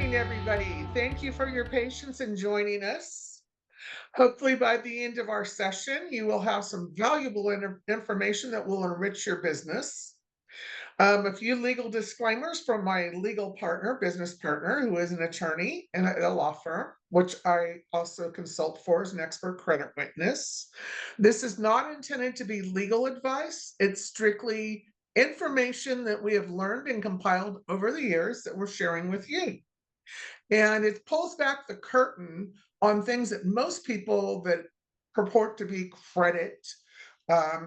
morning, everybody. Thank you for your patience in joining us. Hopefully, by the end of our session, you will have some valuable information that will enrich your business. A few legal disclaimers from my legal partner, business partner, who is an attorney in a law firm, which I also consult for as an expert credit witness. This is not intended to be legal advice. It's strictly information that we have learned and compiled over the years that we're sharing with you. And it pulls back the curtain on things that most people that purport to be credit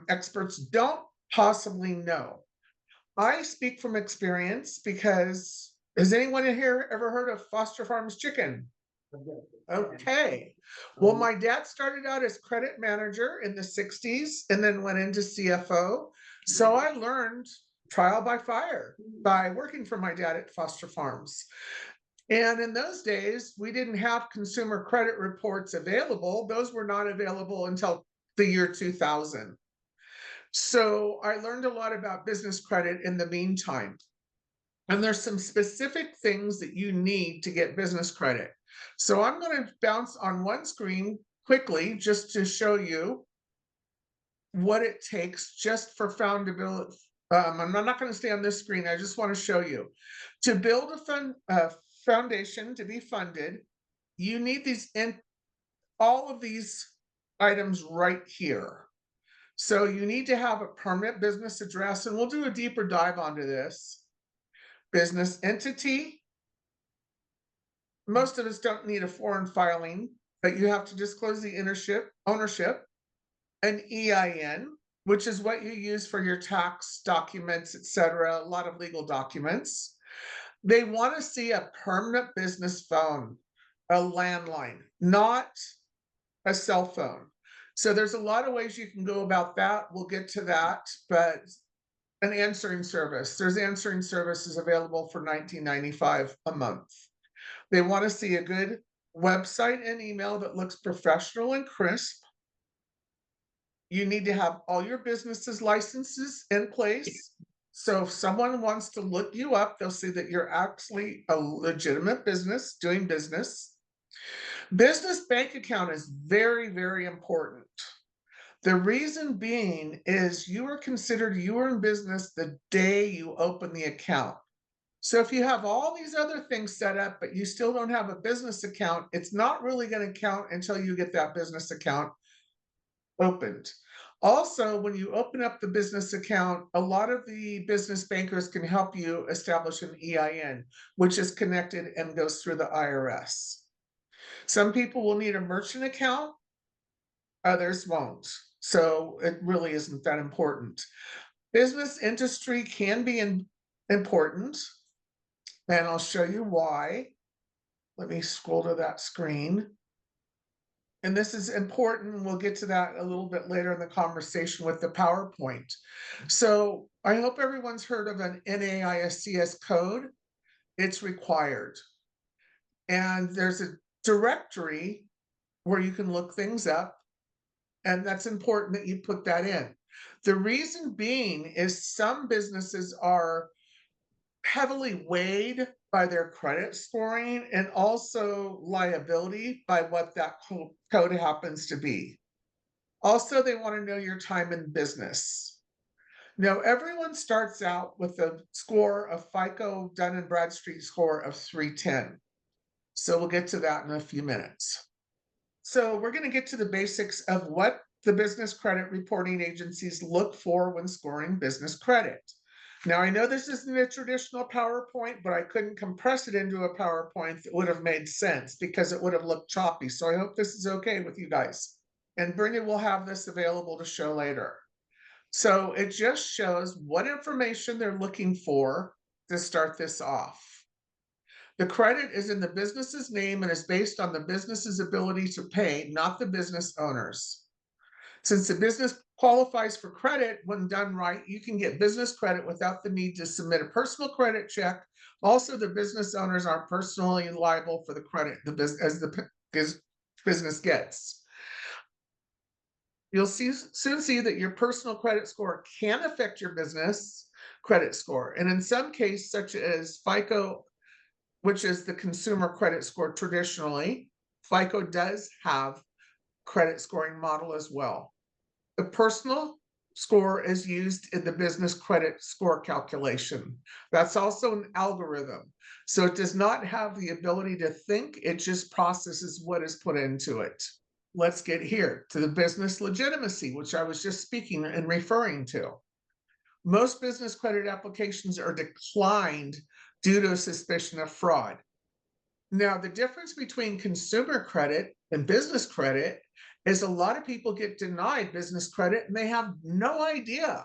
experts don't possibly know. I speak from experience because has anyone in here ever heard of Foster Farms chicken? Okay. Well, my dad started out as credit manager in the 60s and then went into CFO. So I learned trial by fire by working for my dad at Foster Farms. And in those days, we didn't have consumer credit reports available. Those were not available until the year 2000. So I learned a lot about business credit in the meantime. And there's some specific things that you need to get business credit. So I'm going to bounce on one screen quickly just to show you what it takes just for foundability. I'm not going to stay on this screen. I just want to show you. To build a foundation to be funded, you need all of these items right here. So you need to have a permanent business address, and we'll do a deeper dive onto this. Business entity. Most of us don't need a foreign filing, but you have to disclose the ownership, an EIN, which is what you use for your tax documents, etc., a lot of legal documents. They want to see a permanent business phone, a landline, not a cell phone. So there's a lot of ways you can go about that. We'll get to that, but an answering service. There's answering services available for $19.95 a month. They want to see a good website and email that looks professional and crisp. You need to have all your business's licenses in place. So if someone wants to look you up, they'll see that you're actually a legitimate business doing business. Business bank account is very, very important. The reason being is you are considered you are in business the day you open the account. So if you have all these other things set up, but you still don't have a business account, it's not really going to count until you get that business account opened. Also, when you open up the business account, a lot of the business bankers can help you establish an EIN, which is connected and goes through the IRS. Some people will need a merchant account, others won't. So it really isn't that important. Business industry can be important, and I'll show you why. Let me scroll to that screen. And this is important. We'll get to that a little bit later in the conversation with the PowerPoint. So I hope everyone's heard of an NAICS code. It's required. And there's a directory where you can look things up. And that's important that you put that in. The reason being is some businesses are heavily weighed by their credit scoring and also liability by what that code happens to be. Also, they want to know your time in business. Now, everyone starts out with a score of FICO Dun & Bradstreet score of 310. So we'll get to that in a few minutes. So we're going to get to the basics of what the business credit reporting agencies look for when scoring business credit. Now, I know this isn't a traditional PowerPoint, but I couldn't compress it into a PowerPoint that would have made sense because it would have looked choppy. So I hope this is okay with you guys. And Brenda will have this available to show later. So it just shows what information they're looking for to start this off. The credit is in the business's name and is based on the business's ability to pay, not the business owner's. Since the business qualifies for credit, when done right, you can get business credit without the need to submit a personal credit check. Also, the business owners aren't personally liable for the credit as the business gets. You'll soon see that your personal credit score can affect your business credit score. And in some cases, such as FICO which is the consumer credit score traditionally. FICO does have credit scoring model as well. The personal score is used in the business credit score calculation. That's also an algorithm. So it does not have the ability to think, it just processes what is put into it. Let's get here to the business legitimacy, which I was just speaking and referring to. Most business credit applications are declined due to a suspicion of fraud. Now, the difference between consumer credit and business credit is a lot of people get denied business credit and they have no idea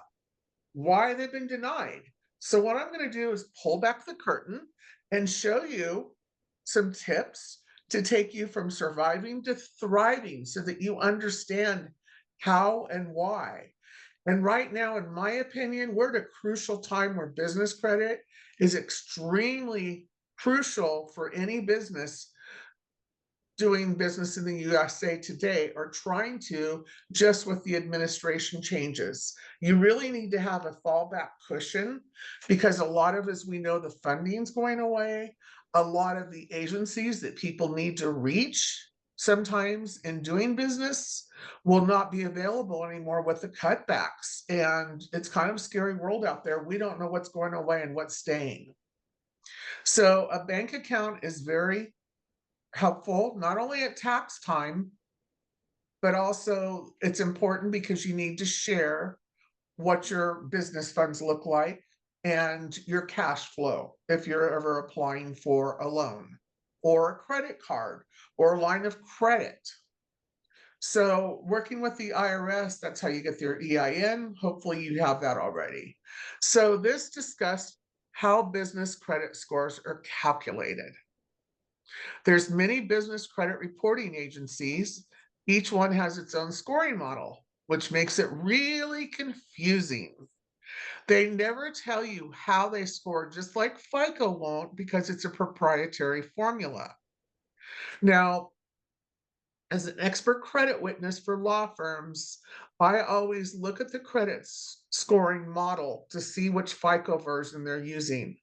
why they've been denied. So what I'm going to do is pull back the curtain and show you some tips to take you from surviving to thriving so that you understand how and why. And right now, in my opinion, we're at a crucial time where business credit is extremely crucial for any business doing business in the USA today or trying to, just with the administration changes. You really need to have a fallback cushion because a lot of, as we know, the funding's going away. A lot of the agencies that people need to reach sometimes in doing business will not be available anymore with the cutbacks. And it's kind of a scary world out there. We don't know what's going away and what's staying. So a bank account is very helpful, not only at tax time, but also it's important because you need to share what your business funds look like and your cash flow if you're ever applying for a loan or a credit card or a line of credit. So working with the IRS, that's how you get their EIN. Hopefully you have that already. So this discussed how business credit scores are calculated. There's many business credit reporting agencies. Each one has its own scoring model, which makes it really confusing. They never tell you how they score, just like FICO won't, because it's a proprietary formula. Now, as an expert credit witness for law firms, I always look at the credit scoring model to see which FICO version they're using.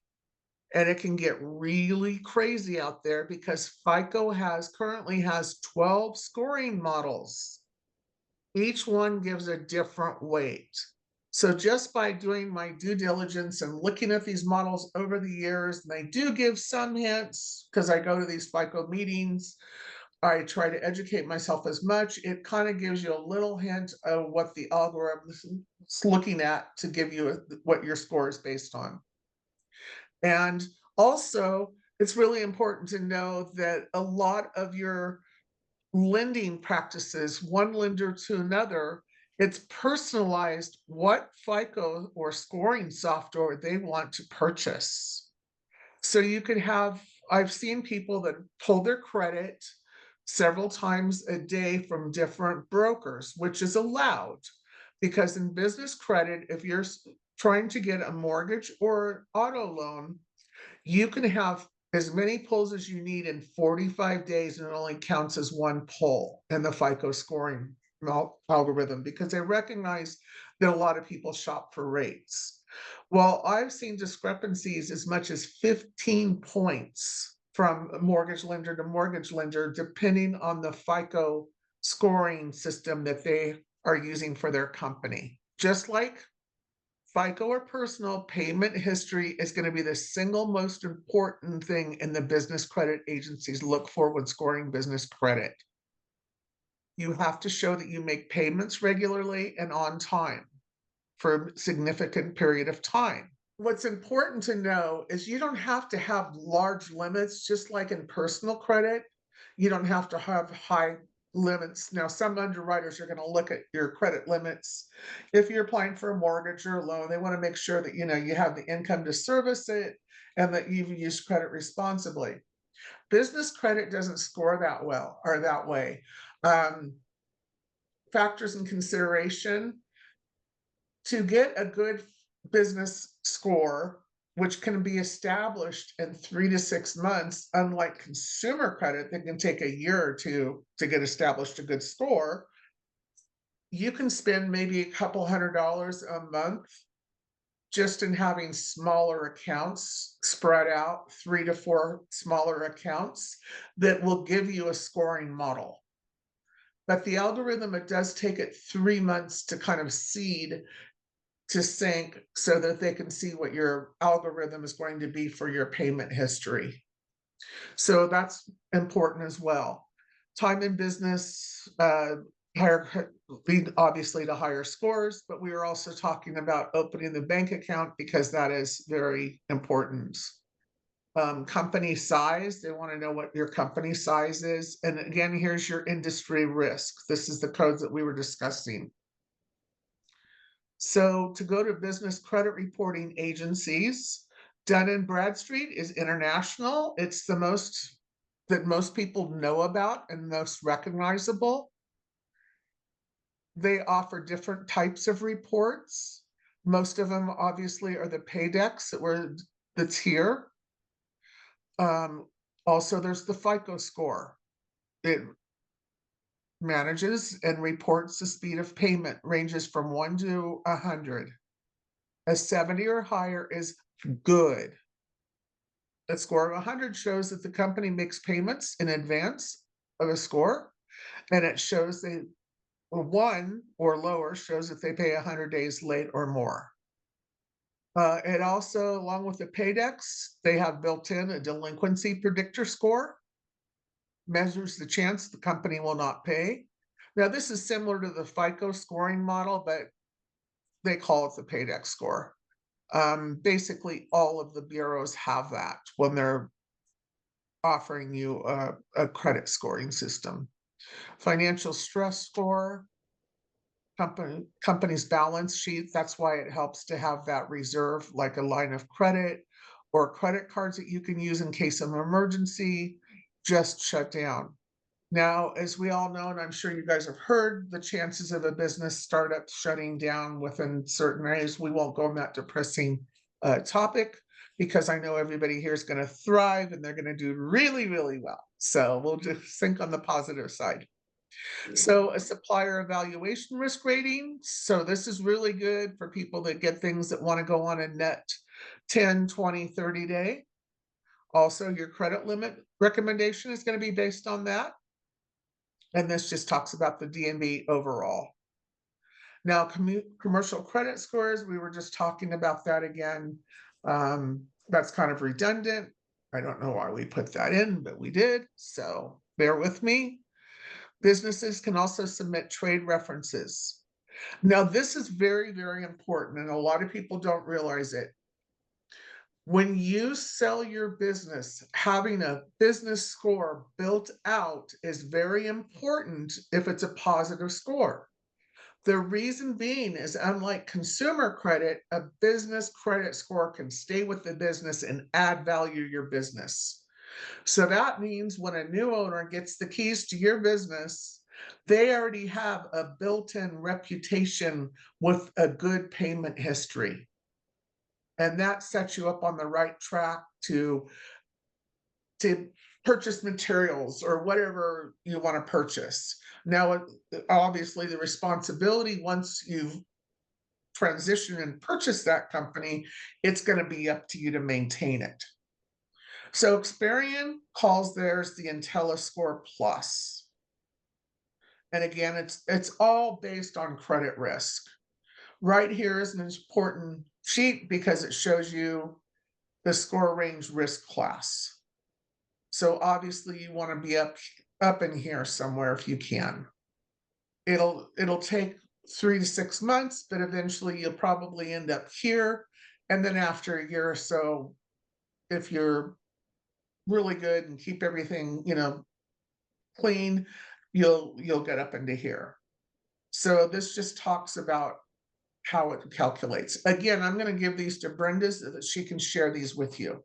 And it can get really crazy out there because FICO currently has 12 scoring models. Each one gives a different weight. So just by doing my due diligence and looking at these models over the years, and they do give some hints because I go to these FICO meetings, I try to educate myself as much. It kind of gives you a little hint of what the algorithm is looking at to give you what your score is based on. And also, it's really important to know that a lot of your lending practices, one lender to another, it's personalized what FICO or scoring software they want to purchase. So you could have, I've seen people that pull their credit several times a day from different brokers, which is allowed because in business credit, if you're trying to get a mortgage or auto loan, you can have as many pulls as you need in 45 days, and it only counts as one pull in the FICO scoring algorithm because they recognize that a lot of people shop for rates. Well, I've seen discrepancies as much as 15 points from mortgage lender to mortgage lender, depending on the FICO scoring system that they are using for their company. Just like FICO or personal, payment history is going to be the single most important thing in the business credit agencies look for when scoring business credit. You have to show that you make payments regularly and on time for a significant period of time. What's important to know is you don't have to have large limits, just like in personal credit. You don't have to have high limits. Now, some underwriters are going to look at your credit limits. If you're applying for a mortgage or a loan, they want to make sure that you have the income to service it and that you've used credit responsibly. Business credit doesn't score that well or that way. Factors in consideration: to get a good business score, which can be established in 3 to 6 months, unlike consumer credit that can take a year or two to get established a good score, you can spend maybe a couple $100 a month just in having smaller accounts spread out, 3 to 4 smaller accounts that will give you a scoring model. But the algorithm, it does take it 3 months to kind of seed to sync so that they can see what your algorithm is going to be for your payment history. So that's important as well. Time in business, lead obviously to higher scores, but we are also talking about opening the bank account because that is very important. Company size, they want to know what your company size is. And again, here's your industry risk. This is the codes that we were discussing. So to go to business credit reporting agencies, Dun & Bradstreet is international. It's the most that most people know about and most recognizable. They offer different types of reports. Most of them obviously are the pay decks that's here. Also, there's the FICO score. It manages and reports the speed of payment, ranges from 1 to 100. A 70 or higher is good. A score of 100 shows that the company makes payments in advance of a score, and it shows they 1 or lower shows that they pay 100 days late or more. It also, along with the paydex, they have built in a delinquency predictor score, measures the chance the company will not pay. Now, this is similar to the FICO scoring model, but they call it the paydex score. Basically, all of the bureaus have that when they're offering you a credit scoring system. Financial stress score, company's balance sheet. That's why it helps to have that reserve, like a line of credit or credit cards that you can use in case of an emergency, just shut down. Now, as we all know, and I'm sure you guys have heard, the chances of a business startup shutting down within certain areas, we won't go on that depressing topic because I know everybody here is going to thrive and they're going to do really, really well. So we'll just think on the positive side. So a supplier evaluation risk rating. So this is really good for people that get things that want to go on a net 10, 20, 30 day. Also, your credit limit recommendation is going to be based on that. And this just talks about the DMB overall. Now, commercial credit scores, we were just talking about that again. That's kind of redundant. I don't know why we put that in, but we did. So bear with me. Businesses can also submit trade references. Now, this is very, very important, and a lot of people don't realize it. When you sell your business, having a business score built out is very important if it's a positive score. The reason being is, unlike consumer credit, a business credit score can stay with the business and add value to your business. So that means when a new owner gets the keys to your business, they already have a built-in reputation with a good payment history. And that sets you up on the right track to purchase materials or whatever you want to purchase. Now, obviously, the responsibility once you've transitioned and purchased that company, it's going to be up to you to maintain it. So Experian calls theirs the IntelliScore Plus. And again, it's all based on credit risk. Right here is an important sheet because it shows you the score range risk class. So obviously you want to be up in here somewhere if you can. It'll take 3 to 6 months, but eventually you'll probably end up here. And then after a year or so, if you're really good and keep everything, clean, you'll get up into here. So this just talks about how it calculates. Again, I'm going to give these to Brenda so that she can share these with you.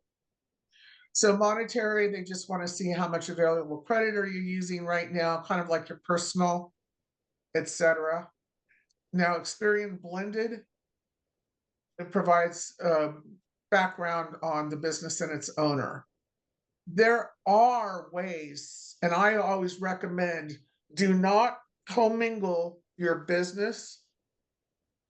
So monetary, they just want to see how much available credit are you using right now, kind of like your personal, etc. Now, Experian Blended, it provides background on the business and its owner. There are ways, and I always recommend, do not commingle your business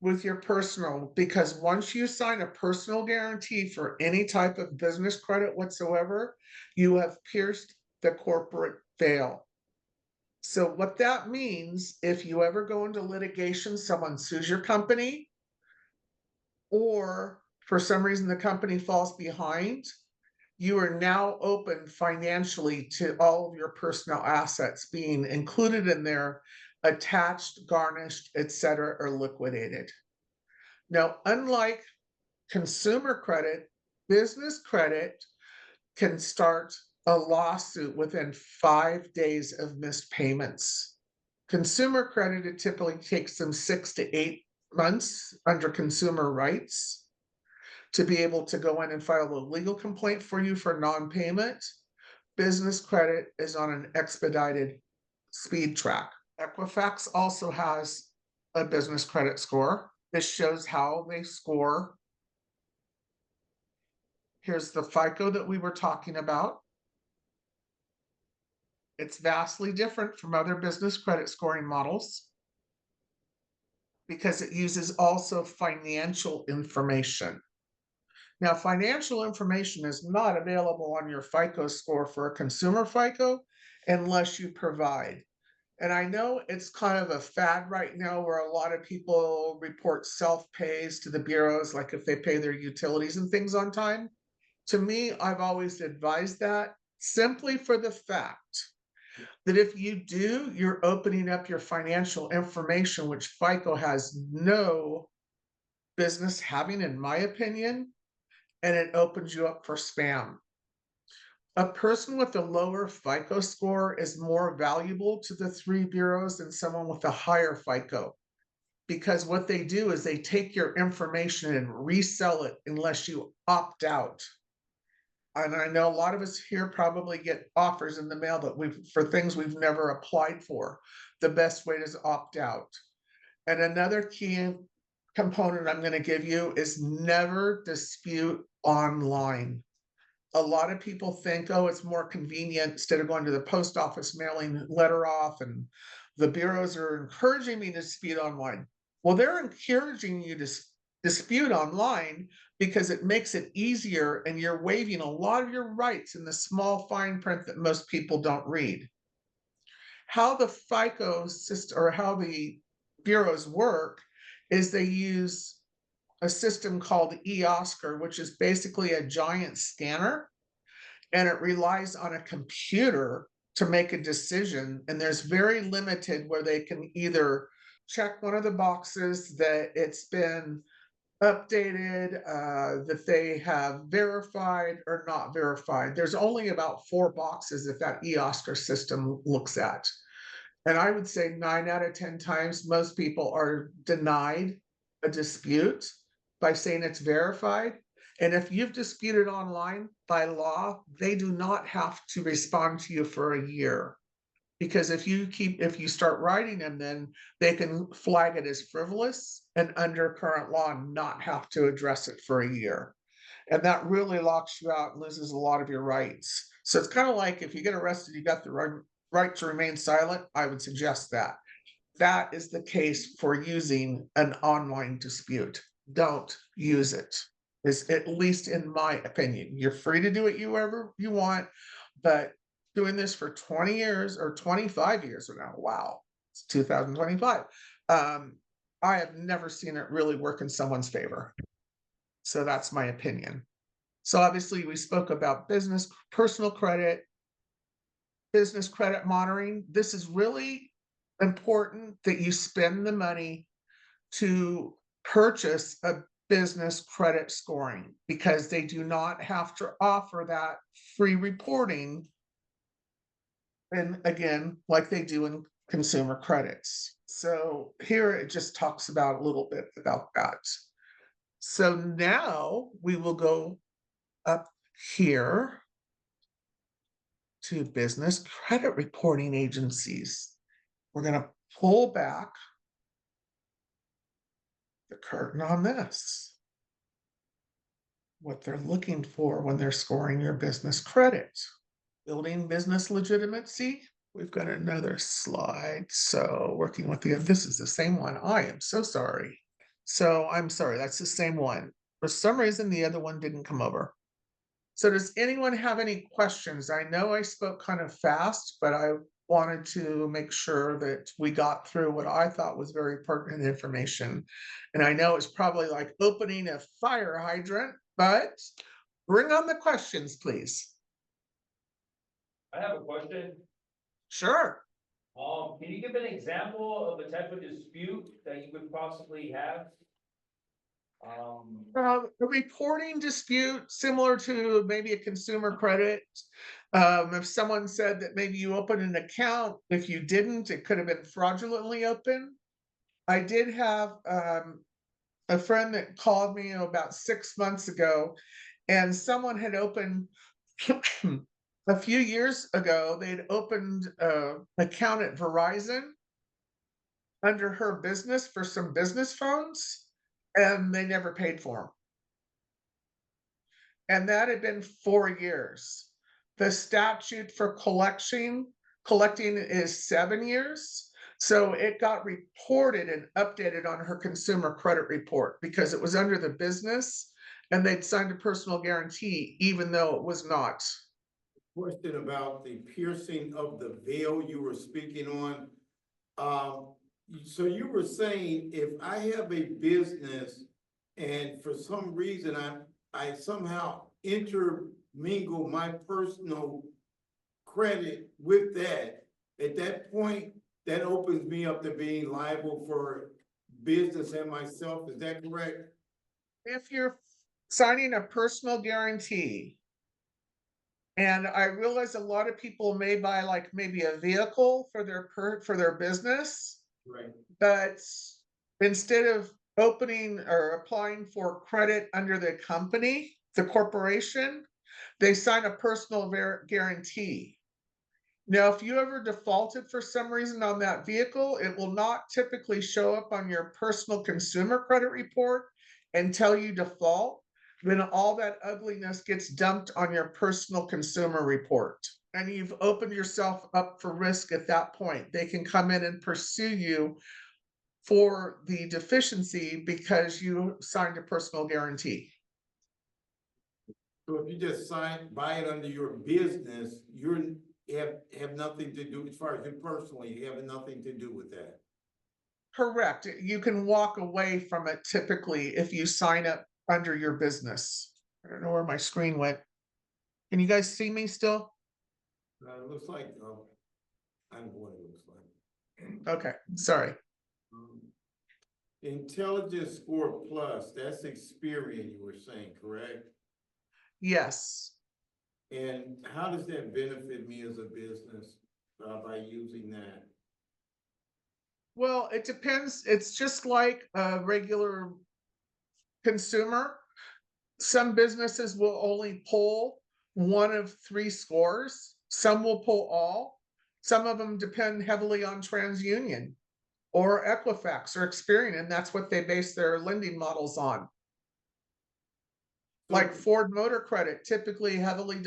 with your personal, because once you sign a personal guarantee for any type of business credit whatsoever, you have pierced the corporate veil. So what that means, if you ever go into litigation, someone sues your company, or for some reason the company falls behind, you are now open financially to all of your personal assets being included in there, attached, garnished, etc., or liquidated. Now, unlike consumer credit, business credit can start a lawsuit within 5 days of missed payments. Consumer credit, it typically takes them 6 to 8 months under consumer rights to be able to go in and file a legal complaint for you for non-payment. Business credit is on an expedited speed track. Equifax also has a business credit score. This shows how they score. Here's the FICO that we were talking about. It's vastly different from other business credit scoring models because it uses also financial information. Now, financial information is not available on your FICO score for a consumer FICO unless you provide. And I know it's kind of a fad right now where a lot of people report self-pays to the bureaus, like if they pay their utilities and things on time. To me, I've always advised that simply for the fact that if you do, you're opening up your financial information, which FICO has no business having, in my opinion, and it opens you up for spam. A person with a lower FICO score is more valuable to the 3 bureaus than someone with a higher FICO, because what they do is they take your information and resell it unless you opt out. And I know a lot of us here probably get offers in the mail that for things we've never applied for. The best way is opt out. And another key component I'm going to give you is never dispute online. A lot of people think, oh, it's more convenient instead of going to the post office, mailing a letter off, and the bureaus are encouraging me to dispute online. Well, they're encouraging you to dispute online because it makes it easier and you're waiving a lot of your rights in the small fine print that most people don't read. How the FICO system or how the bureaus work is they use a system called eOscar, which is basically a giant scanner, and it relies on a computer to make a decision. And there's very limited where they can either check one of the boxes that it's been updated, that they have verified or not verified. There's only about 4 boxes that eOscar system looks at. And I would say 9 out of 10 times, most people are denied a dispute by saying it's verified. And if you've disputed online, by law, they do not have to respond to you for a year. Because if you start writing them, then they can flag it as frivolous and under current law not have to address it for a year. And that really locks you out and loses a lot of your rights. So it's kind of like if you get arrested, you got the right to remain silent. I would suggest that. That is the case for using an online dispute. Don't use it. Is at least in my opinion. You're free to do it however you want, but doing this for 20 years or 25 years from now, wow, it's 2025. I have never seen it really work in someone's favor. So that's my opinion. So obviously we spoke about business, personal credit, business credit monitoring. This is really important that you spend the money to purchase a business credit scoring, because they do not have to offer that free reporting. And again, like they do in consumer credits. So here it just talks about a little bit about that. So now we will go up here to business credit reporting agencies. We're going to pull back the curtain on this. What they're looking for when they're scoring your business credit. Building business legitimacy. We've got another slide. So working with this is the same one. I am so sorry. So I'm sorry, that's the same one. For some reason, the other one didn't come over. So does anyone have any questions? I know I spoke kind of fast, but I wanted to make sure that we got through what I thought was very pertinent information. And I know it's probably like opening a fire hydrant, but bring on the questions, please. I have a question. Sure. Can you give an example of a type of dispute that you would possibly have? A reporting dispute similar to maybe a consumer credit. If someone said that maybe you opened an account, if you didn't, it could have been fraudulently opened. I did have a friend that called me about 6 months ago, and someone had opened a few years ago, they'd opened an account at Verizon under her business for some business phones, and they never paid for them. And that had been 4 years. The statute for collecting is 7 years. So it got reported and updated on her consumer credit report because it was under the business and they'd signed a personal guarantee, even though it was not. Question about the piercing of the veil you were speaking on. So you were saying if I have a business and for some reason I somehow intermingle my personal credit with that, at that point, that opens me up to being liable for business and myself. Is that correct? If you're signing a personal guarantee, and I realize a lot of people may buy like maybe a vehicle for their business, Right. but instead of opening or applying for credit under the company, the corporation, they sign a personal guarantee. Now, if you ever defaulted for some reason on that vehicle, it will not typically show up on your personal consumer credit report until you default. Then all that ugliness gets dumped on your personal consumer report. And you've opened yourself up for risk at that point. They can come in and pursue you for the deficiency because you signed a personal guarantee. So if you just buy it under your business, you have nothing to do, as far as you personally, you have nothing to do with that. Correct. You can walk away from it typically if you sign up under your business. I don't know where my screen went. Can you guys see me still? It looks like, I know what it looks like. Okay, sorry. Intelligence Score Plus, that's Experian you were saying, correct? Yes. And how does that benefit me as a business by using that? Well, it depends. It's just like a regular consumer. Some businesses will only pull one of 3 scores. Some will pull all. Some of them depend heavily on TransUnion or Equifax or Experian, and that's what they base their lending models on. Like Ford Motor Credit typically heavily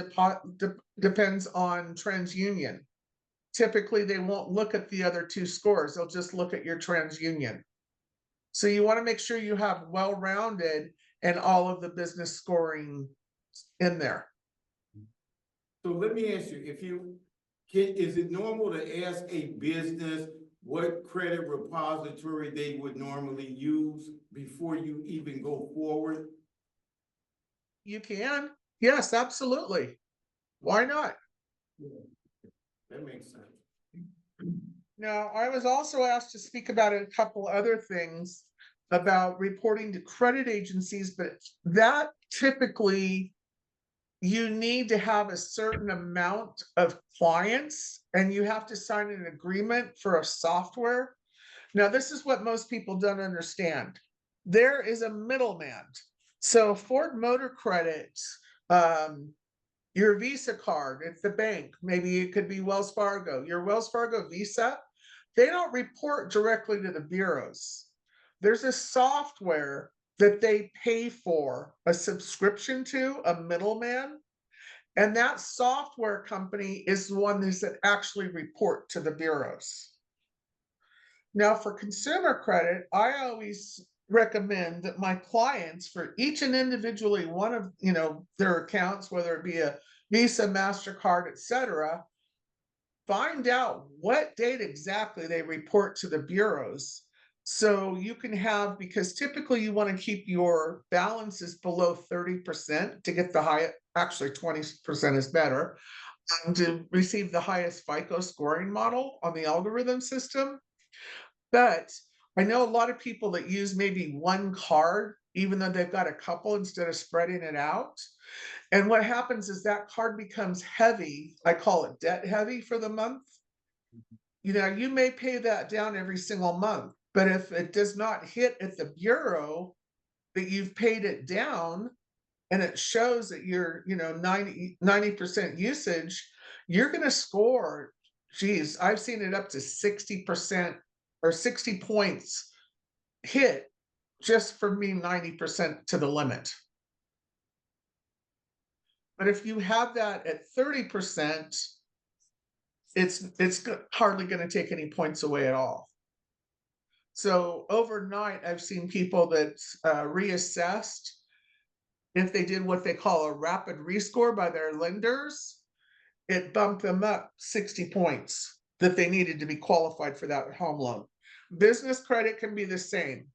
depends on TransUnion. Typically, they won't look at the other 2 scores. They'll just look at your TransUnion. So you want to make sure you have well-rounded and all of the business scoring in there. So let me ask you, is it normal to ask a business what credit repository they would normally use before you even go forward? You can. Yes, absolutely. Why not? That makes sense. Now, I was also asked to speak about a couple other things about reporting to credit agencies, but that typically you need to have a certain amount of clients and you have to sign an agreement for a software. Now, this is what most people don't understand. There is a middleman. So Ford Motor Credit, your Visa card at the bank, maybe it could be Wells Fargo, your Wells Fargo Visa, they don't report directly to the bureaus. There's a software that they pay for a subscription to, a middleman, and that software company is the one that actually report to the bureaus. Now, for consumer credit, I always recommend that my clients, for each and individually one of, their accounts, whether it be a Visa, MasterCard, etc., find out what date exactly they report to the bureaus. So you can have, because typically you want to keep your balances below 30% to get the high, actually 20% is better, to receive the highest FICO scoring model on the algorithm system. But I know a lot of people that use maybe one card, even though they've got a couple, instead of spreading it out. And what happens is that card becomes heavy. I call it debt heavy for the month. You may pay that down every single month, but if it does not hit at the bureau that you've paid it down, and it shows that you're, 90% usage, you're going to score, geez, I've seen it up to 60% or 60 points hit just for me 90% to the limit. But if you have that at 30%, it's hardly going to take any points away at all. So overnight, I've seen people that reassessed. If they did what they call a rapid rescore by their lenders, it bumped them up 60 points that they needed to be qualified for that home loan. Business credit can be the same.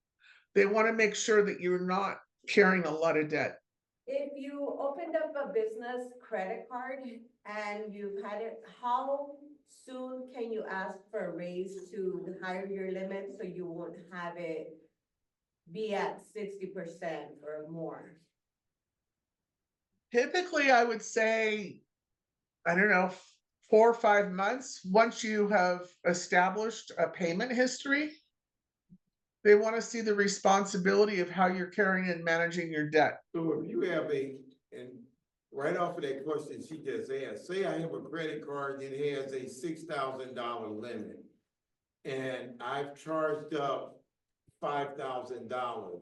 They want to make sure that you're not carrying a lot of debt. If you opened up a business credit card and you've had it, how soon can you ask for a raise to higher your limit so you won't have it be at 60% or more? Typically, I would say, I don't know, 4 or 5 months. Once you have established a payment history, they want to see the responsibility of how you're carrying and managing your debt. So if you have and right off of that question she just asked, say I have a credit card that has a $6,000 limit, and I've charged up $5,000.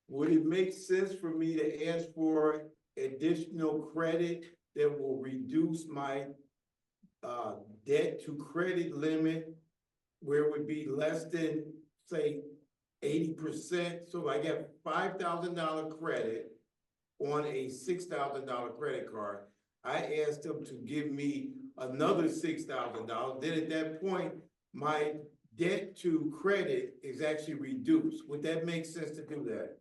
Would it make sense for me to ask for additional credit that will reduce my debt to credit limit, where it would be less than, say, 80%? So I get $5,000 credit on a $6,000 credit card. I asked them to give me another $6,000. Then at that point, my debt to credit is actually reduced. Would that make sense to do that?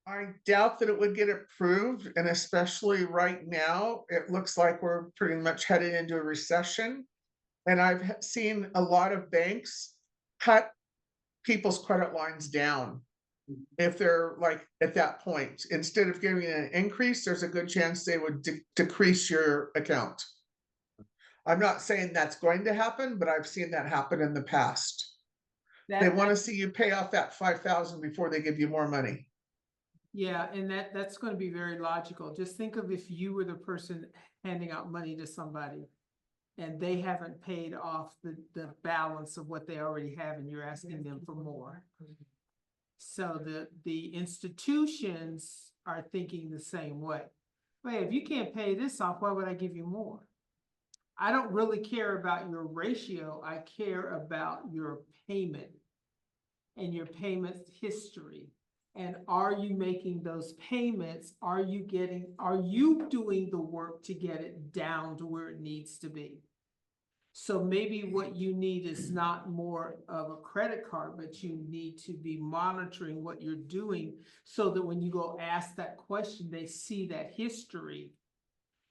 I doubt that it would get approved, and especially right now, it looks like we're pretty much headed into a recession. And I've seen a lot of banks cut people's credit lines down. If they're like at that point, instead of giving an increase, there's a good chance they would decrease your account. I'm not saying that's going to happen, but I've seen that happen in the past. They want to see you pay off that 5,000 before they give you more money. Yeah, and that's going to be very logical. Just think of if you were the person handing out money to somebody and they haven't paid off the balance of what they already have, and you're asking them for more. So the institutions are thinking the same way. Wait, if you can't pay this off, why would I give you more? I don't really care about your ratio. I care about your payment and your payment history. And are you making those payments? Are you doing the work to get it down to where it needs to be? So maybe what you need is not more of a credit card, but you need to be monitoring what you're doing so that when you go ask that question, they see that history.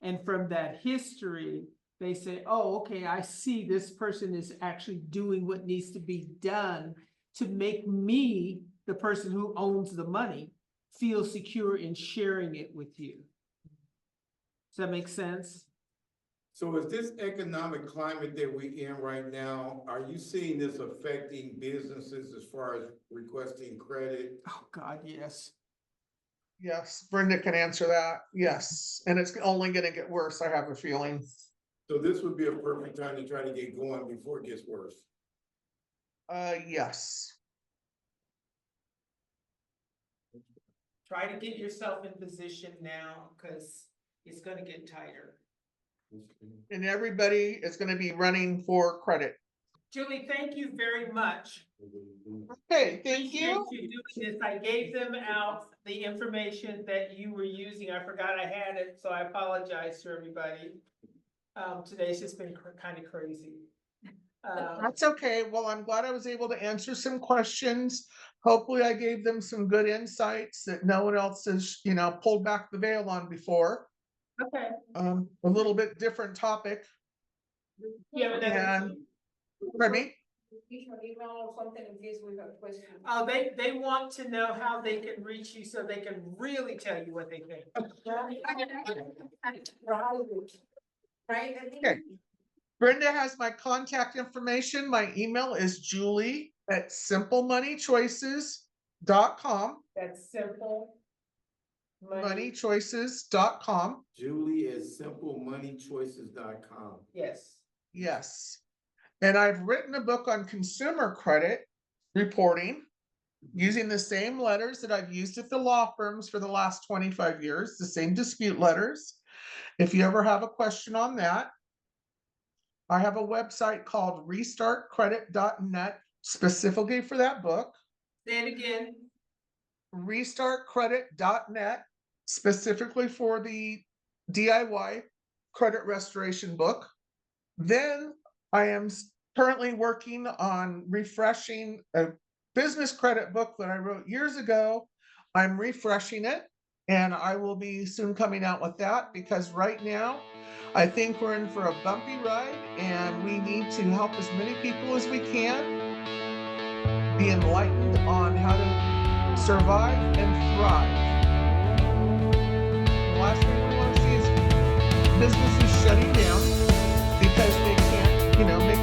And from that history, they say, oh, okay, I see this person is actually doing what needs to be done to make me, the person who owns the money, feel secure in sharing it with you. Does that make sense? So is this economic climate that we're in right now, are you seeing this affecting businesses as far as requesting credit? Oh, God, yes. Yes, Brenda can answer that. Yes, and it's only going to get worse, I have a feeling. So this would be a perfect time to try to get going before it gets worse. Yes. Try to get yourself in position now because it's going to get tighter. And everybody is going to be running for credit. Julie, thank you very much. Okay, thank you. Appreciate you doing this. I gave them out the information that you were using. I forgot I had it, so I apologize to everybody. Today's just been kind of crazy. That's okay. Well, I'm glad I was able to answer some questions. Hopefully I gave them some good insights that no one else has, pulled back the veil on before. Okay. A little bit different topic. Yeah, but that's. And, pardon me? Email or something in case we have questions. Oh, they want to know how they can reach you so they can really tell you what they think. Right? Okay. Brenda has my contact information. My email is julie@simplemoneychoices.com. That's simple. Moneychoices.com. Julie@simplemoneychoices.com. Yes. Yes. And I've written a book on consumer credit reporting using the same letters that I've used at the law firms for the last 25 years, the same dispute letters. If you ever have a question on that, I have a website called restartcredit.net specifically for that book. Say it again. Restartcredit.net specifically for the DIY credit restoration book. Then I am currently working on refreshing a business credit book that I wrote years ago. I'm refreshing it, and I will be soon coming out with that because right now I think we're in for a bumpy ride and we need to help as many people as we can be enlightened on how to survive and thrive. The last thing we want to see is businesses shutting down because they can't, make